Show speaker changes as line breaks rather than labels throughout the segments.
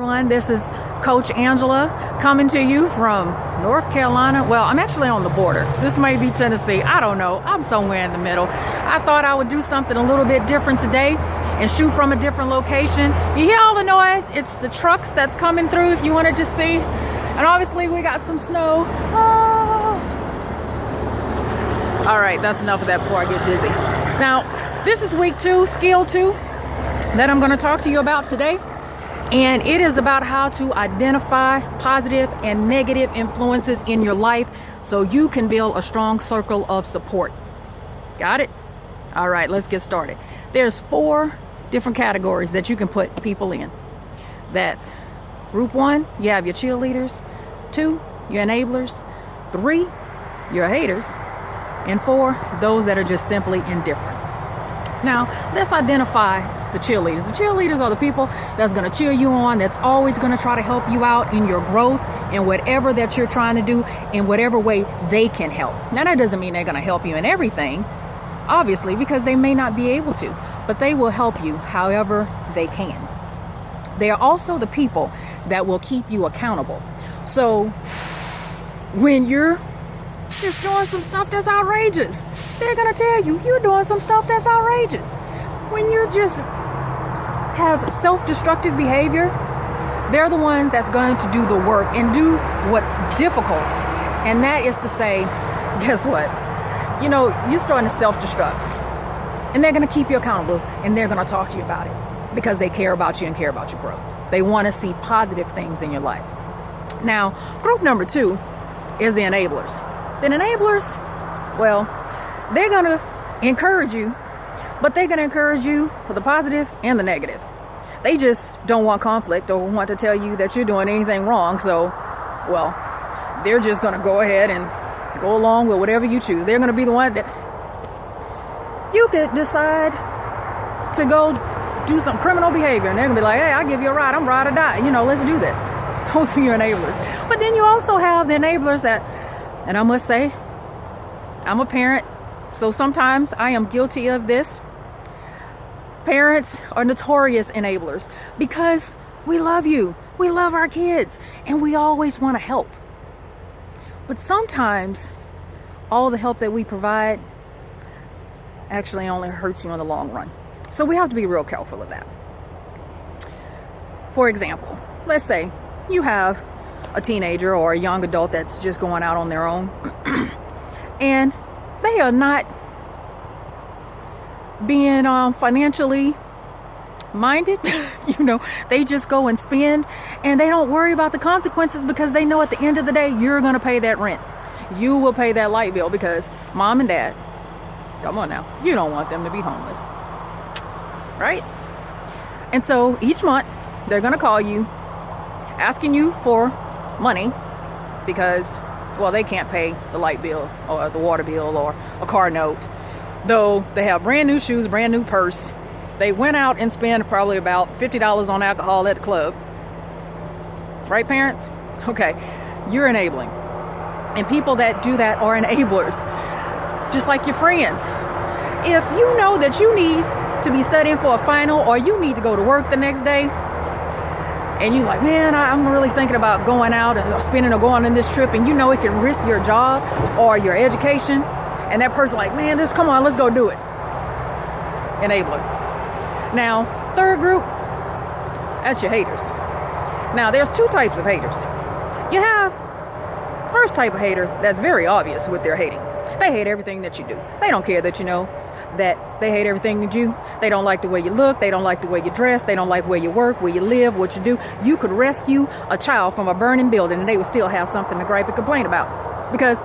everyone. This is Coach Angela coming to you from North Carolina. Well, I'm actually on the border. This may be Tennessee. I don't know. I'm somewhere in the middle. I thought I would do something a little bit different today and shoot from a different location. You hear all the noise? It's the trucks that's coming through, if you want to just see. And obviously we got some snow. Oh. All right, that's enough of that before I get dizzy. Now, this is week 2, skill 2, that I'm going to talk to you about today. And it is about how to identify positive and negative influences in your life so you can build a strong circle of support. Got it? All right, let's get started. There's 4 different categories that you can put people in. That's group 1, you have your cheerleaders. 2, your enablers. 3, your haters. And 4, those that are just simply indifferent. Now, let's identify the cheerleaders. The cheerleaders are the people that's going to cheer you on, that's always going to try to help you out in your growth, in whatever that you're trying to do, in whatever way they can help. Now, that doesn't mean they're going to help you in everything, obviously, because they may not be able to, but they will help you however they can. They are also the people that will keep you accountable. So when you're just doing some stuff that's outrageous, they're gonna tell you you're doing some stuff that's outrageous. When you're just have self-destructive behavior, they're the ones that's going to do the work and do what's difficult. And that is to say, guess what? You know, you're starting to self-destruct, and they're gonna keep you accountable, and they're gonna talk to you about it because they care about you and care about your growth. They want to see positive things in your life. Now, group number 2 is the enablers. The enablers, well, they're going to encourage you, but they're going to encourage you with the positive and the negative. They just don't want conflict or want to tell you that you're doing anything wrong. So, well, they're just going to go ahead and go along with whatever you choose. They're going to be the one that you could decide to go do some criminal behavior, and they're going to be like, hey, I'll give you a ride. I'm ride or die. You know, let's do this. Those are your enablers. But then you also have the enablers that, and I must say, I'm a parent, so sometimes I am guilty of this. Parents are notorious enablers because we love you, we love our kids, and we always want to help. But sometimes all the help that we provide actually only hurts you in the long run. So we have to be real careful of that. For example, let's say you have a teenager or a young adult that's just going out on their own and they are not being financially minded. You know, they just go and spend and they don't worry about the consequences because they know at the end of the day you're going to pay that rent. You will pay that light bill because mom and dad, come on now, you don't want them to be homeless, right? And so each month they're going to call you asking you for money because, well, they can't pay the light bill or the water bill or a car note, though they have brand new shoes, brand new purse. They went out and spent probably about $50 on alcohol at the club. Right, parents? Okay, you're enabling. And people that do that are enablers, just like your friends. If you know that you need to be studying for a final or you need to go to work the next day, and you're like, man, I'm really thinking about going out and spending or going on this trip, and you know it can risk your job or your education, and that person like, man, just come on, let's go do it. Enabler. Now, third group, that's your haters. Now, there's 2 types of haters. You have first type of hater that's very obvious with their hating. They hate everything that you do. They don't care that you know that they hate everything that you. They don't like the way you look. They don't like the way you dress. They don't like where you work, where you live, what you do. You could rescue a child from a burning building and they would still have something to gripe and complain about because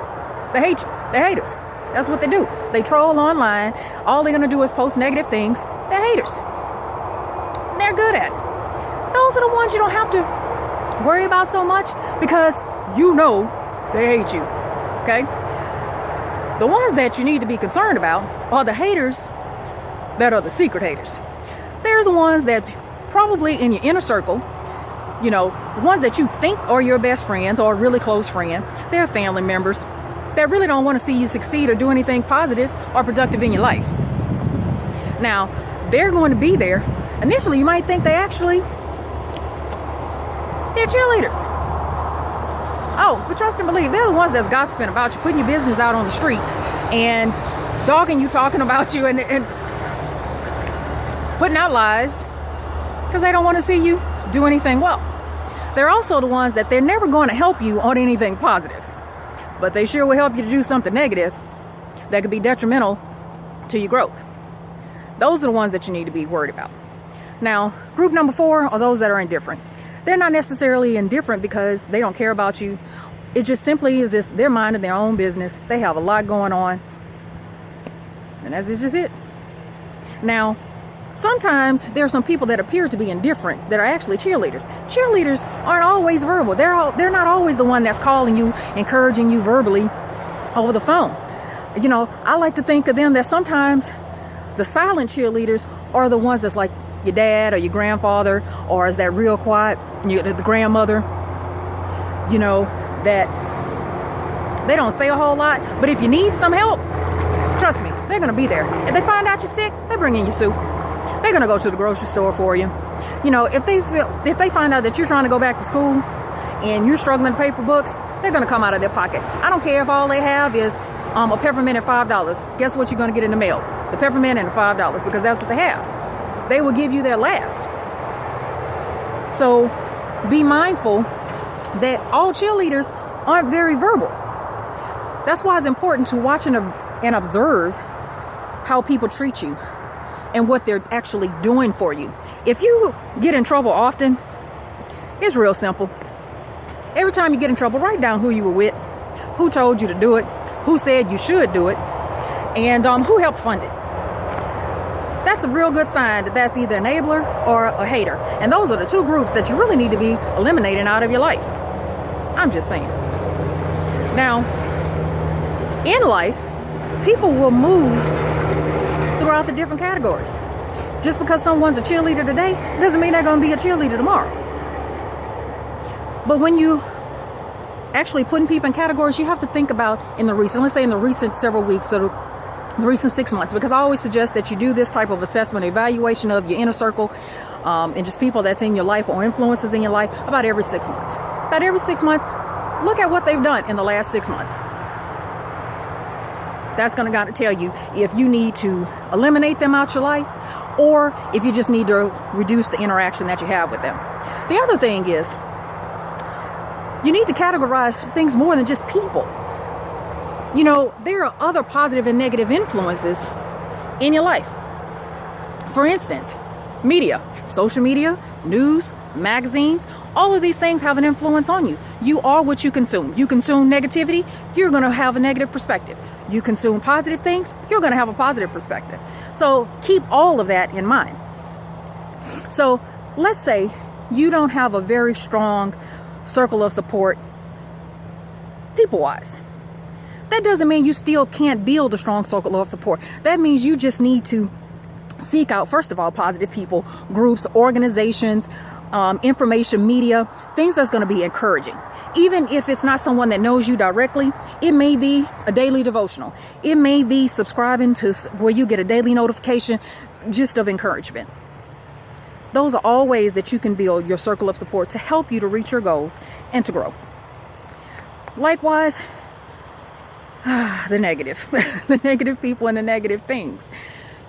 they hate you. They're haters. That's what they do. They troll online. All they're going to do is post negative things. They're haters. And they're good at it. Those are the ones you don't have to worry about so much because you know they hate you. Okay? The ones that you need to be concerned about are the haters that are the secret haters. There's the ones that's probably in your inner circle, you know, ones that you think are your best friends or a really close friend. They're family members that really don't want to see you succeed or do anything positive or productive in your life. Now, they're going to be there. Initially, you might think they actually They're cheerleaders. Oh, but trust and believe, they're the ones that's gossiping about you, putting your business out on the street, and dogging you, talking about you, and putting out lies because they don't want to see you do anything well. They're also the ones that they're never going to help you on anything positive, but they sure will help you to do something negative that could be detrimental to your growth. Those are the ones that you need to be worried about. Now, group number 4 are those that are indifferent. They're not necessarily indifferent because they don't care about you. It just simply is this, they're minding their own business. They have a lot going on, and that's just it. Now, sometimes there are some people that appear to be indifferent that are actually cheerleaders. Cheerleaders aren't always verbal. They're not always the one that's calling you, encouraging you verbally over the phone. You know, I like to think of them that sometimes the silent cheerleaders are the ones that's like your dad or your grandfather, or is that real quiet, the grandmother, you know, that they don't say a whole lot, but if you need some help, trust me, they're going to be there. If they find out you're sick, they bring in your soup. They're going to go to the grocery store for you. You know, if they find out that you're trying to go back to school and you're struggling to pay for books, they're going to come out of their pocket. I don't care if all they have is a peppermint at $5. Guess what you're going to get in the mail? The peppermint and the $5, because that's what they have. They will give you their last. So be mindful that all cheerleaders aren't very verbal. That's why it's important to watch and observe how people treat you and what they're actually doing for you. If you get in trouble often, it's real simple. Every time you get in trouble, write down who you were with, who told you to do it, who said you should do it, and who helped fund it. That's a real good sign that that's either an enabler or a hater. And those are the 2 groups that you really need to be eliminating out of your life. I'm just saying. Now, in life, people will move throughout the different categories. Just because someone's a cheerleader today doesn't mean they're going to be a cheerleader tomorrow. But when you actually putting people in categories, you have to think about let's say in the recent several weeks or the recent 6 months, because I always suggest that you do this type of assessment, evaluation of your inner circle, and just people that's in your life or influences in your life about every 6 months. About every 6 months, look at what they've done in the last 6 months. That's going to tell you if you need to eliminate them out your life, or if you just need to reduce the interaction that you have with them. The other thing is, you need to categorize things more than just people. You know, there are other positive and negative influences in your life. For instance, media, social media, news, magazines, all of these things have an influence on you. You are what you consume. You consume negativity, you're going to have a negative perspective. You consume positive things, you're going to have a positive perspective. So keep all of that in mind. So let's say you don't have a very strong circle of support people-wise. That doesn't mean you still can't build a strong circle of support. That means you just need to seek out, first of all, positive people, groups, organizations, information, media, things that's going to be encouraging. Even if it's not someone that knows you directly, it may be a daily devotional. It may be subscribing to where you get a daily notification just of encouragement. Those are all ways that you can build your circle of support to help you to reach your goals and to grow. Likewise, the negative, the negative people and the negative things.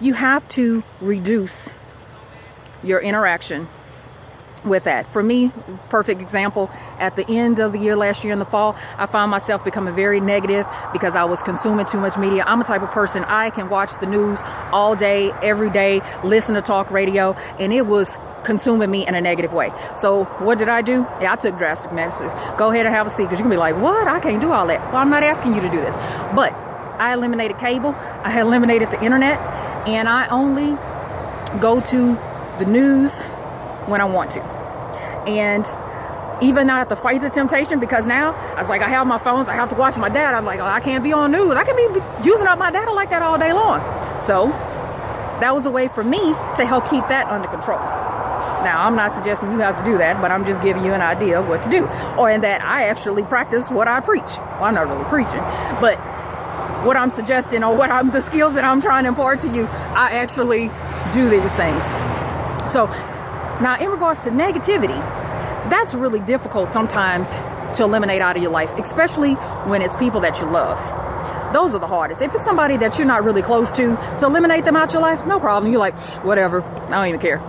You have to reduce your interaction with that. For me, perfect example, at the end of the year, last year in the fall, I found myself becoming very negative because I was consuming too much media. I'm a type of person, I can watch the news all day, every day, listen to talk radio, and it was consuming me in a negative way. So what did I do? Yeah, I took drastic measures. Go ahead and have a seat, because you're gonna be like, what? I can't do all that. Well, I'm not asking you to do this, but I eliminated cable, I eliminated the internet, and I only go to the news when I want to. And even now I have to fight the temptation, because now I was like, I have my phones, I have to watch my data. I'm like, oh, I can't be on news. I can be using up my data like that all day long. So that was a way for me to help keep that under control. Now, I'm not suggesting you have to do that, but I'm just giving you an idea of what to do. Or in that I actually practice what I preach. Well, I'm not really preaching, but what I'm suggesting, or the skills that I'm trying to impart to you, I actually do these things. So now in regards to negativity, That's really difficult sometimes to eliminate out of your life, especially when it's people that you love. Those are the hardest. If it's somebody that you're not really close to eliminate them out your life, no problem. You're like, whatever, I don't even care.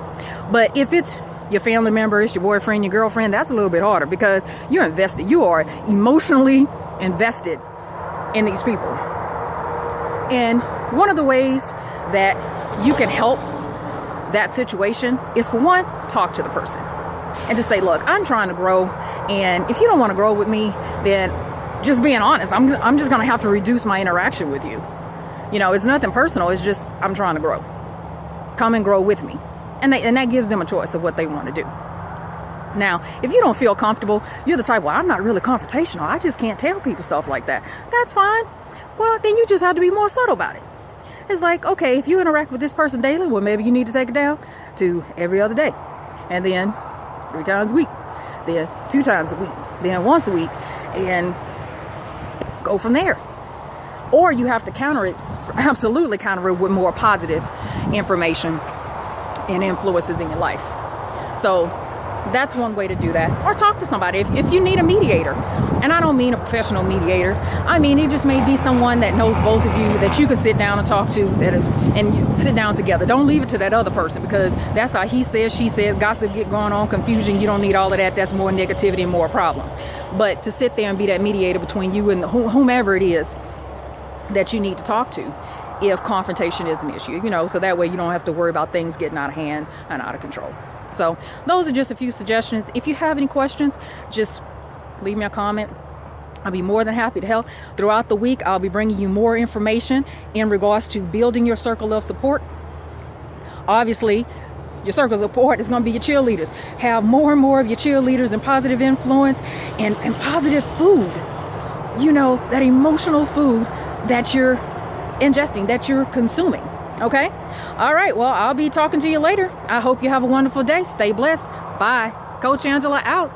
But if it's your family member, it's your boyfriend, your girlfriend, that's a little bit harder because you're invested. You are emotionally invested in these people. And one of the ways that you can help that situation is, for one, talk to the person and just say, look, I'm trying to grow, and if you don't want to grow with me, then just being honest, I'm just going to have to reduce my interaction with you. You know, it's nothing personal. It's just, I'm trying to grow. Come and grow with me. And that gives them a choice of what they want to do. Now, if you don't feel comfortable, you're the type, well, I'm not really confrontational. I just can't tell people stuff like that. That's fine. Well, then you just have to be more subtle about it. It's like, okay, if you interact with this person daily, well, maybe you need to take it down to every other day. And then 3 times a week. Then 2 times a week. Then once a week. And go from there. Or you have to absolutely counter it with more positive information and influences in your life. So that's one way to do that. Or talk to somebody if you need a mediator. And I don't mean a professional mediator. I mean, it just may be someone that knows both of you that you can sit down and talk to, and you sit down together. Don't leave it to that other person, because that's how he says, she says, gossip get going on, confusion. You don't need all of that. That's more negativity and more problems. But to sit there and be that mediator between you and whomever it is that you need to talk to, if confrontation is an issue, you know, so that way you don't have to worry about things getting out of hand and out of control. So those are just a few suggestions. If you have any questions, just leave me a comment. I'll be more than happy to help. Throughout the week, I'll be bringing you more information in regards to building your circle of support. Obviously, your circle of support is going to be your cheerleaders. Have more and more of your cheerleaders and positive influence and positive food. You know, that emotional food that you're ingesting, that you're consuming. Okay? All right. Well, I'll be talking to you later. I hope you have a wonderful day. Stay blessed. Bye. Coach Angela out.